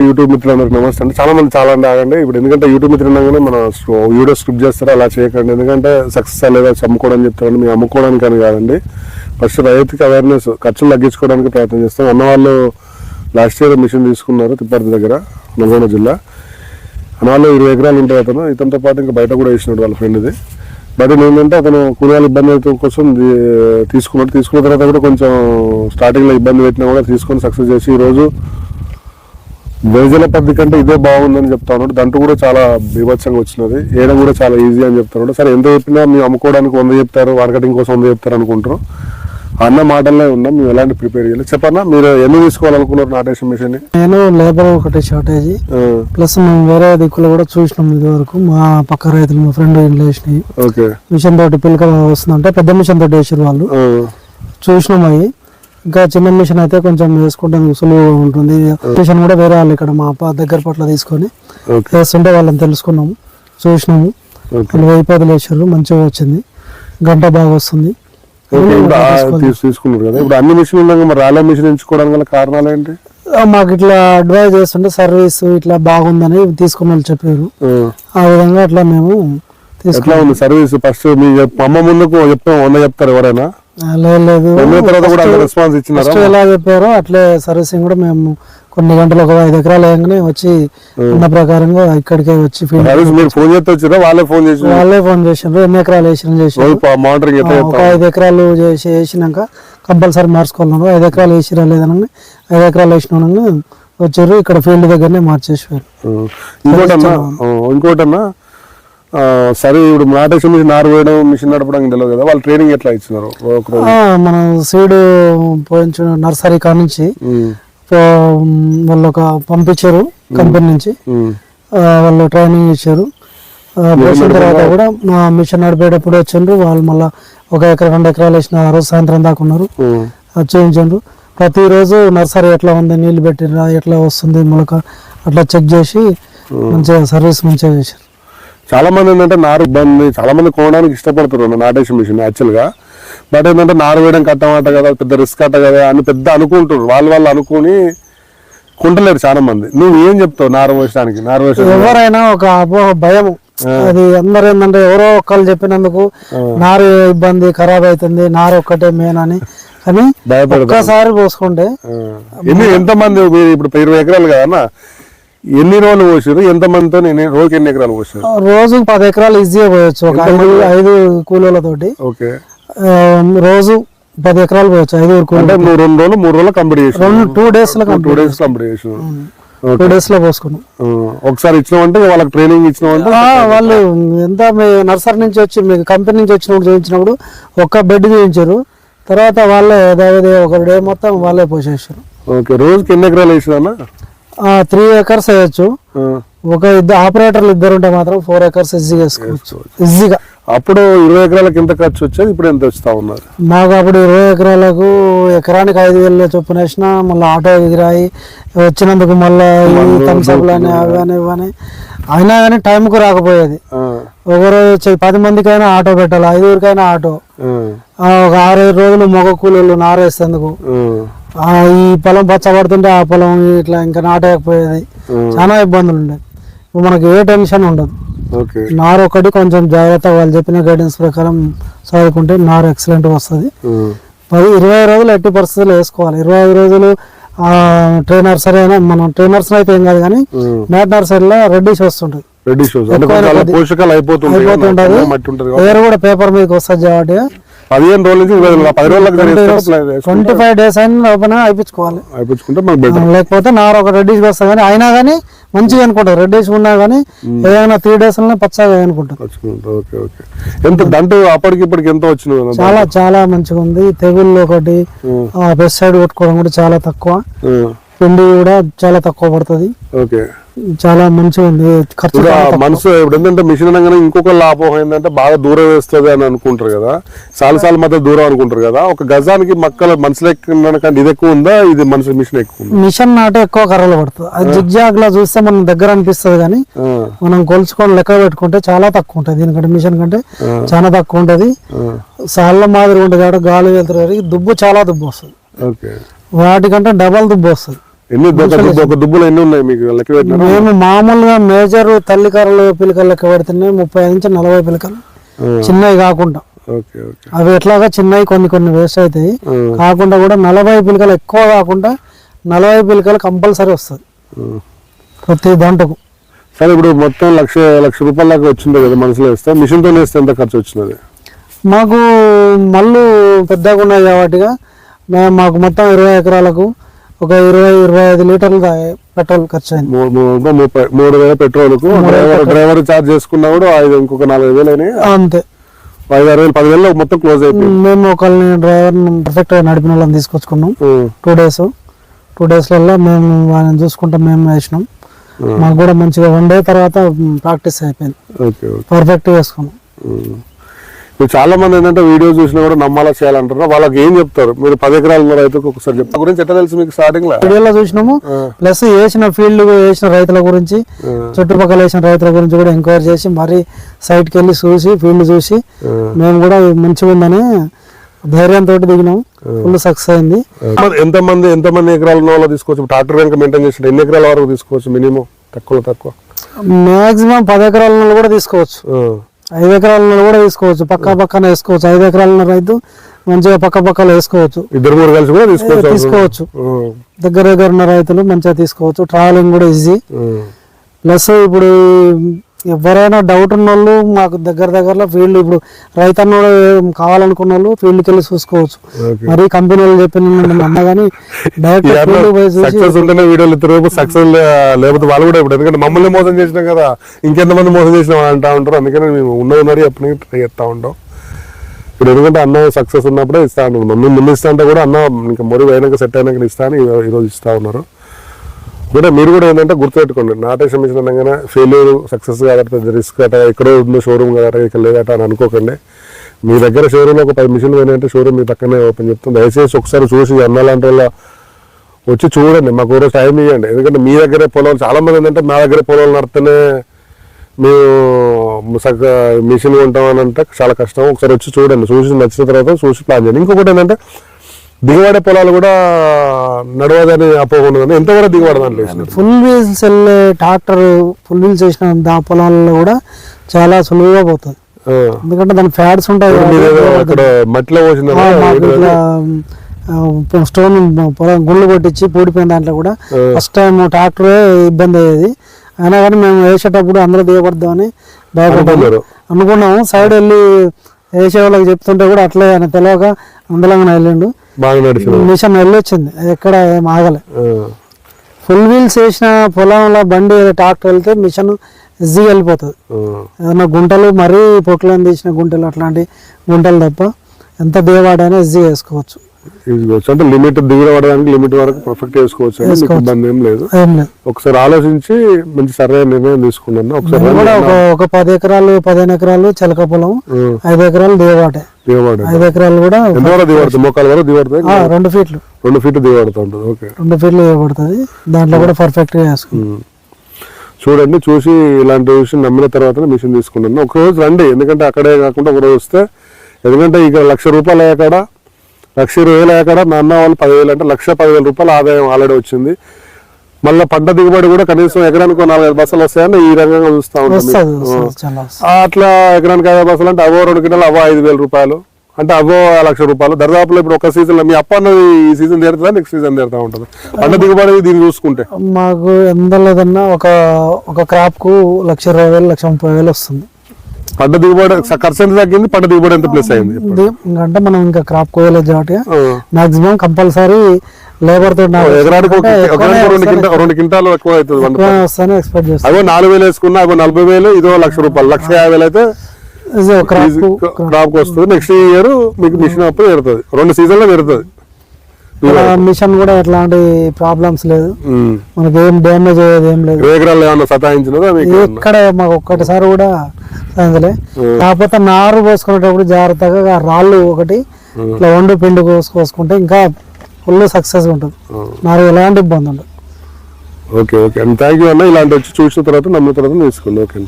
YouTube మిత్రులందరికీ నమస్తే అండి. చాలా మంది చాలా ఆగండి ఇప్పుడు, ఎందుకంటే యూట్యూబ్ మిత్రులు ఉండగానే మన వీడియో స్క్రిప్ట్ చేస్తారో అలా చేయకండి. ఎందుకంటే సక్సెస్ లేదా అమ్ముకోవడం చెప్తారండి, మేము అమ్ముకోవడానికి అని కాదండి. ఫస్ట్ రైతుకి అవేర్నెస్, ఖర్చులు తగ్గించుకోవడానికి ప్రయత్నం చేస్తాం. అన్నవాళ్ళు లాస్ట్ ఇయర్ మిషన్ తీసుకున్నారు తిప్పర్తి దగ్గర, నల్గొండ జిల్లా. అన్నవాళ్ళు 20 ఎకరాలు ఉంటాయి. ఇతనితో పాటు ఇంకా బయట కూడా వేసినాడు వాళ్ళ ఫ్రెండ్ది. బట్ ఏంటంటే అతను కూలీల ఇబ్బంది కోసం తీసుకున్నాడు. తీసుకున్న తర్వాత కూడా కొంచెం స్టార్టింగ్లో ఇబ్బంది పెట్టినా కూడా తీసుకొని సక్సెస్ చేసి ఈరోజు వేజల పద్ధతి కంటే ఇదే బాగుందని చెప్తా ఉన్నాడు. దంటు కూడా చాలా బీభత్సంగా వచ్చినది, వేయడం కూడా చాలా ఈజీ అని చెప్తున్నాడు. సరే ఎంత చెప్పినా మేము అమ్ముకోవడానికి 100 చెప్తారు, మార్కెటింగ్ కోసం 100 చెప్తారు అనుకుంటారు. అన్న మాటల్లో ఉన్నాం, మేము ఎలాంటి ప్రిపేర్ చేయాలి చెప్పన్నా. మీరు ఎన్ని తీసుకోవాలనుకున్నారు నాటేషన్ మిషన్? నేను లేబర్ ఒకటి షార్టేజ్, ప్లస్ మేము వేరే దిక్కులు కూడా చూసినాం. ఇది వరకు మా పక్క రైతులు, మా ఫ్రెండ్ ఇంట్లో వేసినాయి. మిషన్ తోటి పిల్లకలు వస్తుందంటే పెద్ద మిషన్ తోటి వేసారు వాళ్ళు, చూసినాం. అవి ఇంకా చిన్న మిషన్ అయితే కొంచెం వేసుకుంటాం సులువుగా ఉంటుంది. మిషన్ కూడా వేరే వాళ్ళు ఇక్కడ మా దగ్గర పట్ల తీసుకొని వేస్తుంటే వాళ్ళని తెలుసుకున్నాము, చూసినాము. వాళ్ళు 1000 వేసారు, మంచిగా వచ్చింది, గంట బాగా వస్తుంది. తీసుకున్నారు కదా. ఇప్పుడు అన్ని మిషన్ ఉన్నాక మరి రాలే మిషన్ ఎంచుకోవడానికి గల కారణాలు ఏంటి? మాకు ఇట్లా అడ్వైజ్ చేస్తుంటే సర్వీస్ ఇట్లా బాగుందని తీసుకున్న వాళ్ళు చెప్పారు. ఆ విధంగా అట్లా మేము ఎట్లా ఉంది సర్వీస్? ఫస్ట్ మీ అమ్మ ముందుకు చెప్తాం 100 చెప్తారు ఎవరైనా? లేదు, ఎలా చెప్పారో అట్లే సర్వీసింగ్ కూడా మేము కొన్ని గంటలు ఒక 5 ఎకరాలు వేయగానే వచ్చి ఉన్న ప్రకారంగా ఇక్కడికే వచ్చి వాళ్ళే ఫోన్ చేసారు. ఎన్ని ఎకరాలు ఒక 5 ఎకరాలు వేసినాక కంపల్సరీ మార్చుకోవాలి. 5 ఎకరాలు వేసిరా లేదని 5 ఎకరాలు వేసిన వచ్చారు, ఇక్కడ ఫీల్డ్ దగ్గరనే మార్చేసారు. ఇంకోటన్నా సరే, ఇప్పుడు నాటేషన్ మిషన్ నారు వేయడం, మిషన్ నడపడానికి తెలియదు కదా, వాళ్ళు ట్రైనింగ్ ఎట్లా ఇచ్చినారు? మనం సీడ్ పోయించిన నర్సరీ కాడ నుంచి వాళ్ళు ఒక పంపించారు కంపెనీ నుంచి, వాళ్ళు ట్రైనింగ్ ఇచ్చారు. పోసిన తర్వాత కూడా మిషన్ నడిపేటప్పుడు వచ్చిండ్రు వాళ్ళు. మళ్ళీ 1 ఎకరా 2 ఎకరాలు వేసిన ఆ రోజు సాయంత్రం దాకా ఉన్నారు, చేయించండ్రు. ప్రతిరోజు నర్సరీ ఎట్లా ఉంది, నీళ్లు పెట్టిరా, ఎట్లా వస్తుంది మొలక, అట్లా చెక్ చేసి మంచిగా సర్వీస్ మంచిగా చేశారు. చాలా మంది ఏంటంటే నారు ఇబ్బంది, చాలా మంది కొనడానికి ఇష్టపడుతున్నారు నాటేషన్ మిషన్ యాక్చువల్ గా. బట్ ఏంటంటే నారు వేయడం కట్టమాట కదా, పెద్ద రిస్క్ అట్ట కదా అని పెద్ద అనుకుంటారు. వాళ్ళు అనుకుని కొంటలేరు చాలా మంది. నువ్వు ఏం చెప్తావు నారు వేసడానికి? ఎవరైనా ఒక భయం, అది అందరు ఏంటంటే ఎవరో ఒక్కళ్ళు చెప్పినందుకు నారు ఇబ్బంది, ఖరాబ్ అవుతుంది, నారు ఒక్కటే మెయిన్ అని. కానీ ఒక్కసారి పోసుకుంటే ఎంతమంది ఇప్పుడు 20 ఎకరాలు కదా, ఎన్ని రోజులు పోసారు? ఎంత మందితో రోజుకి ఎన్ని ఎకరాలు పోసారు? రోజు 10 ఎకరాలు ఈజీగా పోయొచ్చు, ఒక 5 కూలీలతోటి. రోజు 10 ఎకరాలు పోయొచ్చు, 5 కూలీలు. 2 రోజులు 3 రోజులు కంప్లీట్ చేసాం, 2 days లో కంప్లీట్ చేసాం. 2 days లో పోసుకున్నాం. ఒకసారి ఇచ్చినామంటే వాళ్ళకి ట్రైనింగ్ ఇచ్చినామంటే వాళ్ళు ఎంత నర్సరీ నుంచి వచ్చి మీకు కంపెనీ నుంచి వచ్చినప్పుడు చూపించినప్పుడు ఒక్క బెడ్ చూపించారు. తర్వాత వాళ్ళే ఒక డే మొత్తం వాళ్ళే పోసేసారు. ఓకే, రోజుకి ఎన్ని ఎకరాలు వేసినా? 3 acres వేయచ్చు. ఒక ఆపరేటర్లు 2 ఉంటే మాత్రం 4 acres ఈజీగా వేసుకోవచ్చు, ఈజీగా. అప్పుడు 20 ఎకరాలకు ఎంత ఖర్చు వచ్చేది, ఇప్పుడు ఎంత వస్తా ఉన్నారు? మాకు అప్పుడు 20 ఎకరాలకు ఎకరానికి 5,000 చొప్పున వేసిన. మళ్ళీ ఆటో ఎగిరాయి వచ్చినందుకు, మళ్ళీ థమ్స్అప్లు అని అవి అని ఇవని. అయినా కానీ టైంకు రాకపోయేది. ఒకరు 10 మందికైనా ఆటో పెట్టాలి, 5 ఆటో. ఒక 6-7 రోజులు మగ కూలీలు నారేసేందుకు. ఈ పొలం పచ్చబడుతుంటే ఆ పొలం ఇట్లా ఇంకా నాటకపోయేది, చాలా ఇబ్బందులు ఉండేది. ఇప్పుడు మనకి ఏ టెన్షన్ ఉండదు. నారు ఒకటి కొంచెం జాగ్రత్త, వాళ్ళు చెప్పిన గైడెన్స్ ప్రకారం చదువుకుంటే నారు ఎక్సలెంట్ వస్తుంది. 20 రోజులు ఎట్టి పరిస్థితులు వేసుకోవాలి. 25 రోజులు ట్రైనర్ సరే అయినా, మనం ట్రైనర్స్ అయితే ఏం కాదు కానీ మ్యాట్ నర్సరీలో రెడ్డిష్ వస్తుంటది, అయిపోతుంటది. వేరే కూడా పేపర్ మీదకి వస్తుంది కాబట్టి 15 రోజుల నుంచి 10 రోజులకు 25 days అయినా ఓపెన్ అయిపించుకోవాలి. లేకపోతే నారు ఒక రెడ్డిష్ వస్తుంది కానీ, అయినా కానీ మంచిగా అనుకుంటారు. రెడ్డిష్ ఉన్నా కానీ ఏదైనా 3 days పచ్చగా అనుకుంటారు. ఎంత దంటు అప్పటికి ఇప్పటికి ఎంత వచ్చింది? చాలా చాలా మంచిగా ఉంది. తెగుళ్ళు ఒకటి, పెస్టిసైడ్ కొట్టుకోవడం కూడా చాలా తక్కువ, పిండి కూడా చాలా తక్కువ పడుతుంది. చాలా మంచిగా ఉంది. ఖర్చు మనసు ఏంటంటే మిషన్ అనగానే ఇంకొక లాభం ఏంటంటే బాగా దూరం వేస్తుంది అని అనుకుంటారు కదా, సాలు మధ్య దూరం అనుకుంటారు కదా. ఒక గజానికి మక్కల మనుషులు ఎక్కువ ఇది ఎక్కువ ఉందా, ఇది మనుషులు మిషన్ ఎక్కువ? మిషన్ నాటే ఎక్కువ కర్రలు పడుతుంది. అది జిగ్జాగ్ లా చూస్తే మనం దగ్గర అనిపిస్తుంది కానీ మనం కొలుచుకొని లెక్క పెట్టుకుంటే చాలా తక్కువ ఉంటుంది. దీనికంటే మిషన్ కంటే చాలా తక్కువ ఉంటది. సాళ్ళ మాదిరి ఉంటుంది, గాలి వెళ్తారు, దుబ్బు చాలా దుబ్బు వస్తుంది. వాటికంటే డబల్ దుబ్బు వస్తుంది. ఒక దుబ్బులు ఎన్ని ఉన్నాయి మీకు లెక్క పెట్టినా? మేము మామూలుగా మేజర్ తల్లి కర్రలు పిలకలు లెక్క పెడుతున్నాయి 30 నుంచి 40 పిలకలు, చిన్నవి కాకుండా. అవి ఎట్లాగా చిన్నవి కొన్ని వేస్ట్ అవుతాయి, కాకుండా కూడా 40 పిలకలు, ఎక్కువ కాకుండా 40 పిలకలు కంపల్సరీ వస్తుంది ప్రతి దాంట్కు. సరే, ఇప్పుడు మొత్తం లక్ష రూపాయల దాకా వచ్చింది కదా మనసులో వేస్తే, మిషన్ తో వేస్తే ఎంత ఖర్చు వచ్చినది? మాకు మళ్ళీ పెద్దగా ఉన్నాయి కాబట్టిగా మాకు మొత్తం 20 ఎకరాలకు ఒక 20-25 లీటర్లు పెట్రోల్ ఖర్చు అయింది. 3,000 పెట్రోల్కు డ్రైవర్ ఛార్జ్ చేసుకున్నా కూడా ఇంకొక 4,000 అయినాయి అంతే. 5-6,000 10,000 మొత్తం క్లోజ్ అయిపోయింది. మేము ఒకళ్ళని డ్రైవర్ పర్ఫెక్ట్ గా నడిపిన వాళ్ళని తీసుకొచ్చుకున్నాం. 2 డేస్లలో మేము వాళ్ళని చూసుకుంటాం, మేము వేసినాం. మాకు కూడా మంచిగా 1 డే తర్వాత ప్రాక్టీస్ అయిపోయింది, పర్ఫెక్ట్ చేసుకున్నాం. ఇప్పుడు చాలా మంది ఏంటంటే వీడియో చూసినా కూడా నమ్మాలా చేయాలంటారు, వాళ్ళకి ఏం చెప్తారు? మీరు 10 ఎకరాల రైతుకు ఒకసారి చెప్తా గురించి ఎట్లా తెలుసు మీకు? స్టార్టింగ్ లో వీడియోలో చూసినాము, ప్లస్ వేసిన ఫీల్డ్ వేసిన రైతుల గురించి, చుట్టుపక్కల వేసిన రైతుల గురించి కూడా ఎంక్వైరీ చేసి మరి సైట్కి వెళ్ళి చూసి ఫీల్డ్ చూసి మేము కూడా మంచిగా ఉందని ధైర్యంతో దిగినాం. ఫుల్ సక్సెస్ అయింది. ఎంతమంది ఎకరాల తీసుకోవచ్చు? ట్రాక్టర్ వెనక మెయింటైన్ చేసి ఎన్ని ఎకరాల వరకు తీసుకోవచ్చు? మినిమం తక్కువ మాక్సిమం 10 ఎకరాల కూడా తీసుకోవచ్చు, 5 ఎకరాల కూడా తీసుకోవచ్చు, పక్కన వేసుకోవచ్చు. 5 ఎకరాల రైతు మంచిగా పక్కలో వేసుకోవచ్చు, 2-3 కలిసి కూడా తీసుకోవచ్చు. దగ్గర ఉన్న రైతులు మంచిగా తీసుకోవచ్చు. ట్రావెలింగ్ కూడా ఈజీ. ప్లస్ ఇప్పుడు ఎవరైనా డౌట్ ఉన్న వాళ్ళు మాకు దగ్గరలో ఫీల్డ్, ఇప్పుడు రైతన్న కావాలనుకున్న వాళ్ళు ఫీల్డ్కి వెళ్ళి చూసుకోవచ్చు. మరి కంపెనీ వాళ్ళు చెప్పిన అన్న కానీ డైరెక్ట్ సక్సెస్ లేకపోతే వాళ్ళు కూడా ఇప్పుడు, ఎందుకంటే మమ్మల్ని మోసం చేసినాం కదా, ఇంకెంతమంది మోసం చేసినాం అంటా ఉంటారు. అందుకని మేము ఉన్నది ఎప్పటికీ ట్రై చేస్తా ఉంటాం. ఇప్పుడు ఎందుకంటే అన్న సక్సెస్ ఉన్నప్పుడే ఇస్తా ఉంటాం. మమ్మల్ని ముందు ఇస్తా అంటే కూడా అన్న ఇంకా మొరి అయినాక సెట్ అయినాక ఇస్తా అని ఈరోజు ఇస్తా ఉన్నారు. కూడా మీరు కూడా ఏంటంటే గుర్తుపెట్టుకోండి, నాటేషన్ మిషన్ అనగానే ఫెయిల్యూర్ సక్సెస్ కాదట, రిస్క్ అట, ఎక్కడో ఉందో షోరూమ్ కాదట, ఇక్కడ లేదట అని అనుకోకండి. మీ దగ్గర షోరూమ్లో ఒక 10 మిషన్లు పోయినాయంటే షోరూమ్ మీ పక్కనే ఓపెన్ చెప్తాం. దయచేసి ఒకసారి చూసి అన్నలాంటి వాళ్ళ వచ్చి చూడండి, మాకు రోజు టైం ఇవ్వండి. ఎందుకంటే మీ దగ్గరే పొలాలు చాలా మంది ఏంటంటే మా దగ్గర పొలాలు నడితేనే మేము మిషన్ కొంటామని అంటే చాలా కష్టం. ఒకసారి వచ్చి చూడండి, చూసి నచ్చిన తర్వాత చూసి ప్లాన్ చేయండి. ఇంకొకటి ఏంటంటే దిగుబడే పొలాలు కూడా నడవదని అపోకుండా ఎంత కూడా దిగుబడి దాంట్లో ఫుల్ వీల్స్ వెళ్ళే ట్రాక్టర్ ఫుల్ వీల్స్ వేసిన పొలాల్లో కూడా చాలా సులువుగా పోతుంది. ఎందుకంటే దాని ఫ్యాట్స్ ఉంటాయి. మట్టిలో స్టోన్ పొలం గుళ్ళు కొట్టించి పూడిపోయిన దాంట్లో కూడా ఫస్ట్ టైం ట్రాక్టరే ఇబ్బంది అయ్యేది. అయినా కానీ మేము వేసేటప్పుడు అందరూ దిగబడదామని భయపడ్డారు అనుకున్నాము. సైడ్ వెళ్ళి వేసే వాళ్ళకి చెప్తుంటే కూడా అట్లే ఆయన తెలియక అందులోనే వెళ్ళిండు. మిషన్ వెళ్ళొచ్చింది, ఎక్కడ ఏం ఆగలే. ఫుల్ వీల్స్ వేసిన పొలంలో బండి ట్రాక్టర్ వెళ్తే మిషన్ ఈజీగా వెళ్ళిపోతుంది. ఏదైనా గుంటలు మరీ పొట్లను తీసిన గుంటలు అట్లాంటి గుంటలు తప్ప ఎంత దిగవాడైనా ఈజీగా వేసుకోవచ్చు. అంటే లిమిట్ దిగబడడానికి లిమిట్ వరకు పర్ఫెక్ట్ వేసుకోవచ్చు, ఇబ్బంది ఏం లేదు. ఒకసారి ఆలోచించి మంచి సరైన నిర్ణయం తీసుకున్నాను. ఒకసారి ఒక 10 ఎకరాలు 15 ఎకరాలు చిలక పొలం, 5 ఎకరాలు దిగబాటే. 5 ఎకరాలు కూడా మోకాల వరకు దిగబడుతుంది. 2 ఫీట్లు 2 ఫీట్లు దిగబడుతుంది. ఓకే, 2 ఫీట్లు దిగబడుతుంది. దాంట్లో కూడా పర్ఫెక్ట్ గా వేసుకుంటాం. చూడండి, చూసి ఇలాంటి విషయం నమ్మిన తర్వాత మిషన్ తీసుకున్నాను. ఒక రోజు రండి, ఎందుకంటే అక్కడే కాకుండా ఒక రోజు వస్తే, ఎందుకంటే ఇక ₹1,00,000 అక్కడ ₹1,20,000 అక్కడ నా అన్న వాళ్ళు 10,000 అంటే ₹1,10,000 ఆదాయం ఆల్రెడీ వచ్చింది. మళ్ళీ పంట దిగుబడి కూడా కనీసం ఎకరానికి 4-5 బస్సులు వస్తాయని ఈ రంగంగా చూస్తూ ఉంటాం. అట్లా ఎకరానికి 5 బస్సులు అంటే అవో 2 కింటాలు అవో ₹5,000 అంటే అవో ₹1,00,000. దరిదాపులో ఇప్పుడు ఒక సీజన్ లో మీ అప్ప అన్నది ఈ సీజన్ తీరుతుందా, నెక్స్ట్ సీజన్ తీరుతా ఉంటుంది పంట దిగుబడి దీన్ని చూసుకుంటే? మాకు ఎంత లేదన్నా ఒక క్రాప్ కు ₹1,20,000 ₹1,30,000 వస్తుంది. పంట దిగుబడి ఖర్చు ఎంత తగ్గింది, పంట దిగుబడి ఎంత ప్లస్ అయింది? అంటే మనం ఇంకా క్రాప్ కోయలేదు కాబట్టి మాక్సిమం కంపల్సరీ లేబర్ తో ఎకరానికి 2 క్వింటాలు ఎక్కువ అవుతుంది. ఎక్స్పెక్ట్ చేస్తాం. అదో 4,000 వేసుకున్నా, అదో 40,000, ఇదో ₹1,00,000, ₹1,50,000 అయితే క్రాప్ వస్తుంది. నెక్స్ట్ ఇయర్ మీకు మిషన్ అప్పుడు పెడుతుంది, 2 సీజన్ లో పెడుతుంది. మిషన్ కూడా ఎట్లాంటి ప్రాబ్లమ్స్ లేదు, మనకి ఏం డ్యామేజ్ అయ్యేది ఏం లేదు. ఎకరాలు ఏమన్నా సతాయించినదా? ఇక్కడ మాకు ఒక్కటిసారి కూడా సాయంత్రం. కాకపోతే నారు పోసుకునేటప్పుడు జాగ్రత్తగా రాళ్ళు ఒకటి ఇట్లా వండు పిండి కోసుకుంటే ఇంకా ఫుల్ సక్సెస్ ఉంటుంది. నారు ఎలాంటి ఇబ్బంది ఉండదు. ఓకే, థ్యాంక్ యూ అన్న. ఇలాంటి వచ్చి చూసిన తర్వాత నమ్మిన తర్వాత తీసుకుంది. ఓకే.